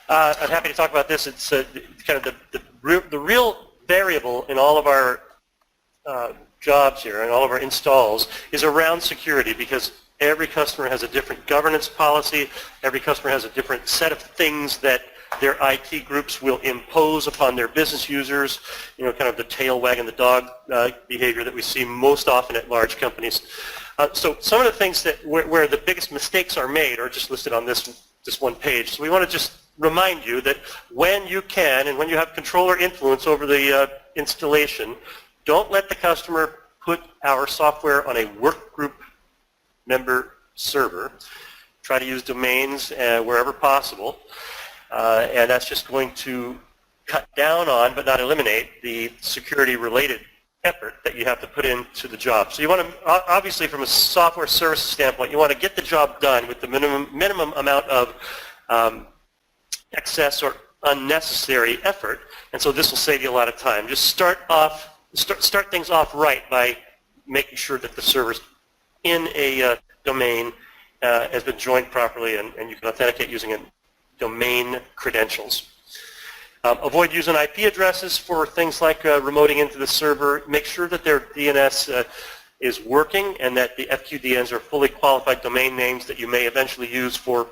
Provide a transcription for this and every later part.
I'm happy to talk about this. It's kind of the real variable in all of our jobs here and all of our installs is around security, because every customer has a different governance policy. Every customer has a different set of things that their IT groups will impose upon their business users, kind of the tail wagging the dog behavior that we see most often at large companies. So some of the things that where the biggest mistakes are made are just listed on this one page. So we want to just remind you that when you can and when you have control or influence over the installation, don't let the customer put our software on a workgroup member server. Try to use domains wherever possible. And that's just going to cut down on, but not eliminate, the security-related effort that you have to put into the job. So you want to, obviously from a software services standpoint, you want to get the job done with the minimum amount of excess or unnecessary effort, and so this will save you a lot of time. Just start things off right by making sure that the server's in a domain has been joined properly, and you can authenticate using a domain credentials. Avoid using IP addresses for things like remoting into the server. Make sure that their DNS is working and that the FQDNs are fully qualified domain names that you may eventually use for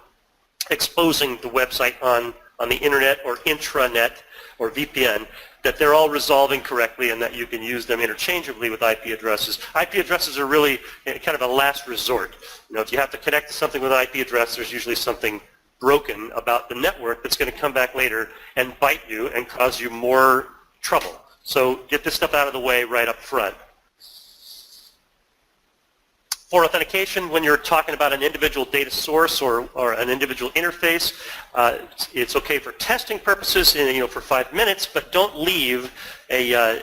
exposing the website on the internet or intranet or VPN, that they're all resolving correctly and that you can use them interchangeably with IP addresses. IP addresses are really kind of a last resort. If you have to connect to something with an IP address, there's usually something broken about the network that's going to come back later and bite you and cause you more trouble. So get this stuff out of the way right up front. For authentication, when you're talking about an individual data source or an individual interface, it's okay for testing purposes, for 5 minutes, but don't leave a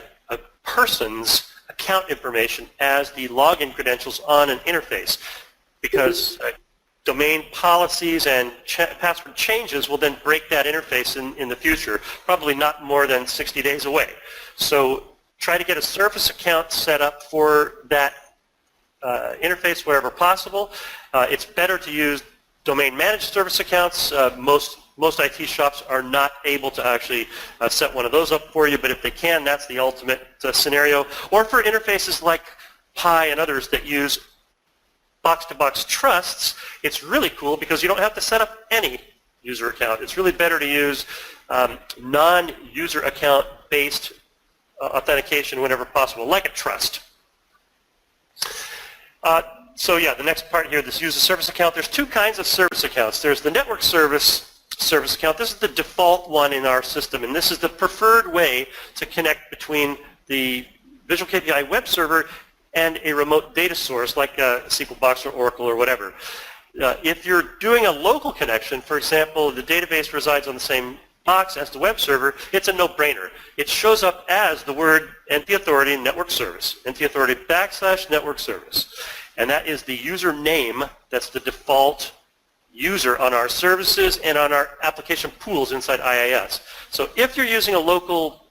person's account information as the login credentials on an interface, because domain policies and password changes will then break that interface in the future, probably not more than 60 days away. So try to get a service account set up for that interface wherever possible. It's better to use domain managed service accounts. Most IT shops are not able to actually set one of those up for you, but if they can, that's the ultimate scenario. Or for interfaces like Pi and others that use box-to-box trusts, it's really cool because you don't have to set up any user account. It's really better to use non-user account based authentication whenever possible, like a trust. So yeah, the next part here, this user service account. There's two kinds of service accounts. There's the network service account. This is the default one in our system, and this is the preferred way to connect between the Visual KPI web server and a remote data source like SQL Box or Oracle or whatever. If you're doing a local connection, for example, the database resides on the same box as the web server, it's a no-brainer. It shows up as the word NT Authority network service, NT Authority / network service. And that is the user name that's the default user on our services and on our application pools inside IIS. So if you're using a local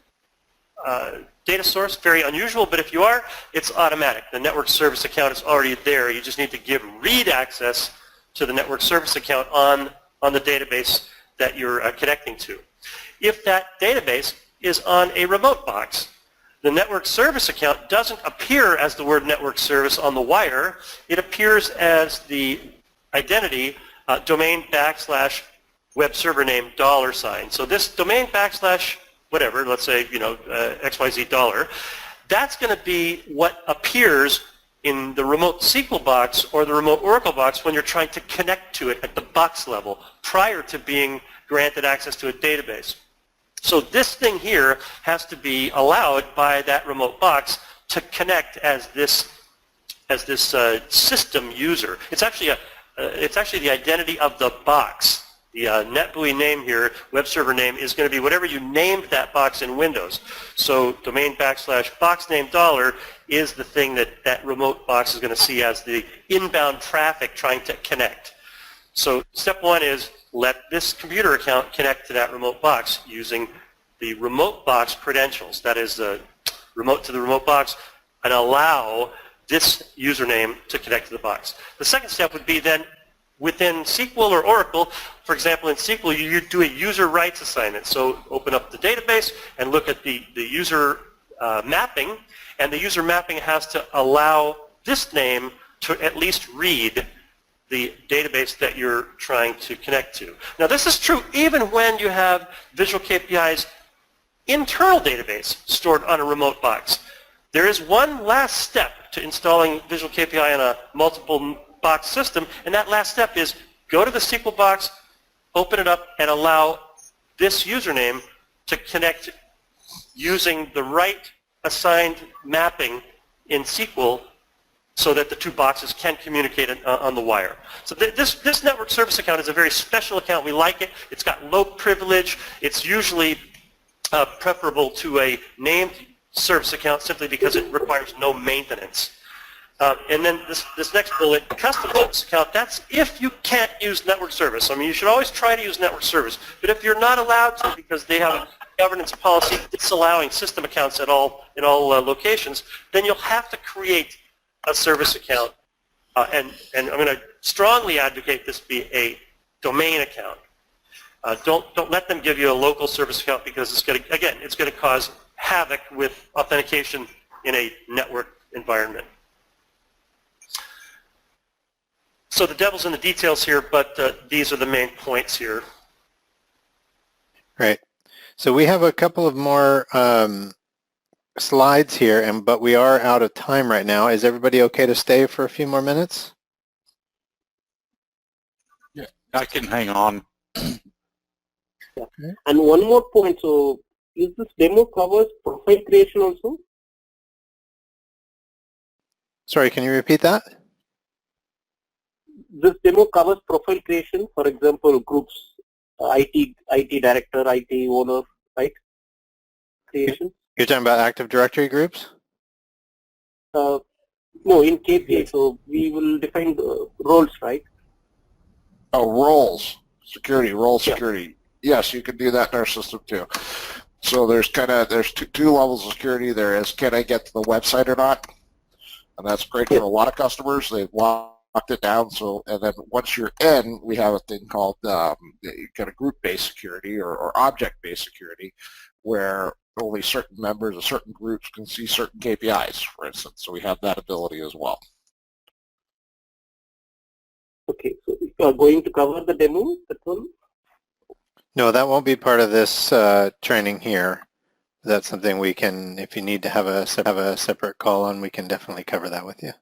data source, very unusual, but if you are, it's automatic. The network service account is already there. You just need to give read access to the network service account on the database that you're connecting to. If that database is on a remote box, the network service account doesn't appear as the word network service on the wire. It appears as the identity domain / web server name $. So this domain / whatever, let's say, XYZ $, that's going to be what appears in the remote SQL box or the remote Oracle box when you're trying to connect to it at the box level prior to being granted access to a database. So this thing here has to be allowed by that remote box to connect as this system user. It's actually the identity of the box. The NetBUI name here, web server name, is going to be whatever you named that box in Windows. So domain / box name $, is the thing that remote box is going to see as the inbound traffic trying to connect. So step one is let this computer account connect to that remote box using the remote box credentials. That is remote to the remote box, and allow this username to connect to the box. The second step would be then within SQL or Oracle. For example, in SQL, you do a user rights assignment. So open up the database and look at the user mapping, and the user mapping has to allow this name to at least read the database that you're trying to connect to. Now, this is true even when you have Visual KPI's internal database stored on a remote box. There is one last step to installing Visual KPI on a multiple box system, and that last step is go to the SQL box, open it up, and allow this username to connect using the right assigned mapping in SQL so that the two boxes can communicate on the wire. So this network service account is a very special account. We like it. It's got low privilege. It's usually preferable to a named service account simply because it requires no maintenance. And then this next bullet, custom service account, that's if you can't use network service. I mean, you should always try to use network service. But if you're not allowed to because they have a governance policy disallowing system accounts in all locations, then you'll have to create a service account. And I'm going to strongly advocate this be a domain account. Don't let them give you a local service account because it's going to cause havoc with authentication in a network environment. So the devil's in the details here, but these are the main points here. Great. So we have a couple of more slides here, but we are out of time right now. Is everybody okay to stay for a few more minutes? Yeah, I can hang on. Okay. And one more point, so is this demo covers profile creation also? Sorry, can you repeat that? This demo covers profile creation, for example, groups, IT director, IT owner, right? Creation. You're talking about Active Directory groups? No, in KPI, so we will define the roles, right? Oh, roles, security, role security. Yeah. Yes, you can do that in our system too. So there's two levels of security. There is, can I get to the website or not? And that's great for a lot of customers. They've locked it down. So, and then once you're in, we have a thing called you get a group-based security or object-based security, where only certain members of certain groups can see certain KPIs, for instance. So we have that ability as well. Okay, so you are going to cover the demo, that one? No, that won't be part of this training here. That's something we can, if you need to have a separate call on, we can definitely cover that with you.